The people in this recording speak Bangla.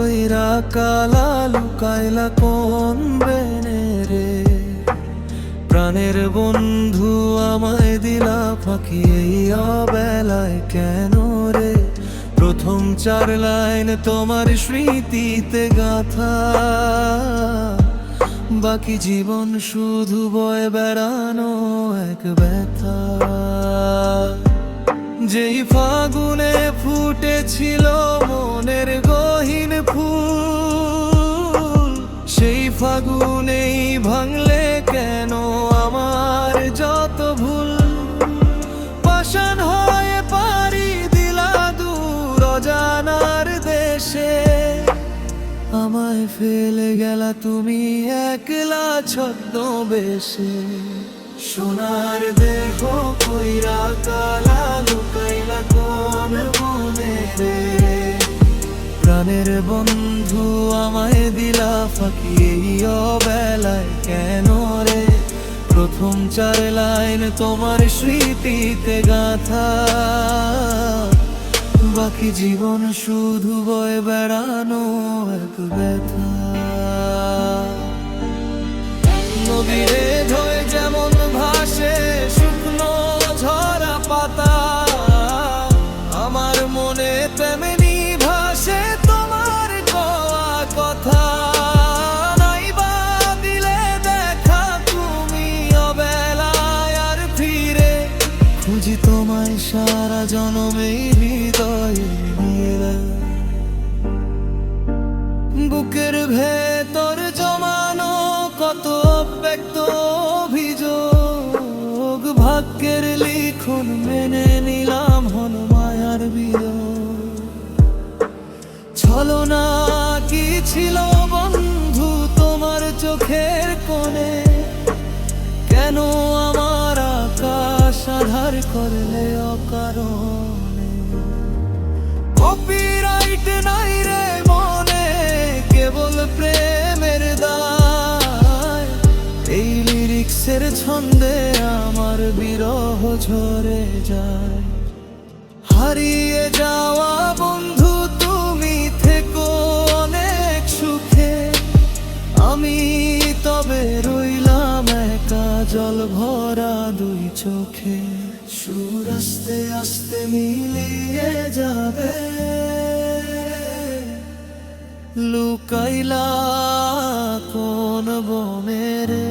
কইরা কালা লুকাইলা কোন বেনে রে। প্রাণের বন্ধু আমায় দিলা ফাঁকি এই অবেলায় কেন রে। প্রথম 4 লাইন তোমার স্মৃতিতে গাথা, বাকি জীবন শুধু বয়ে বেড়ানো এক ব্যথা। যেই ফাগুনে ফুটেছিল মনের গহীন ফুল, সেই ফাগুনেই ভাঙলে কেন আমার যত ভুল। পাষাণ হয়ে পাড়ি দিলা দূর অজানার দেশে, আমায় ফেলে গেলা তুমি একলা ছদ্মবেশে। সোনার দেহ কইরা কালা লুকাইলা কোন মনে রে। প্রাণের বন্ধু আমায় দিলা ফাঁকি এই অবেলায় কেন রে। প্রথম 4 লাইন তোমার স্মৃতিতে গাথা, বাকি জীবন শুধু বয়ে বেড়ানো এক ব্যথা। নদীরে ঢেউ যেমন ভাসে শুকনো ঝরা পাতা, আমার মনে তেমনি ভাসে তোমার কওয়া কথা। নাইবা দিলে দেখা তুমি অবেলায় আর ফিরে, খুঁজি তোমায় সারা জনমে হৃদয়ে নিয়ে। বুকের ভেতর জমানো কত ব্যক্ত অভিযোগ, ভাগ্যের লিখন মেনে নিলাম হল মায়ার বিয়োগ। ছলনা কি ছিল বন্ধু তোমার চোখের কোণে, কেন আমার আকাশ আধার করলে অকারণে। কপিরাইট নাই রে মনে, কেবল প্রেমের দায়। এই লিরিক্সের ছন্দে আমার বিরহ ঝরে যায়। হারিয়ে যাওয়া বন্ধু তুমি থেকো অনেক সুখে, আমি তবে রইলাম একা জল ভরা 2 চোখে। সুর আস্তে আস্তে মিলিয়ে যাবে, লুকাইলা কোন বনে রে।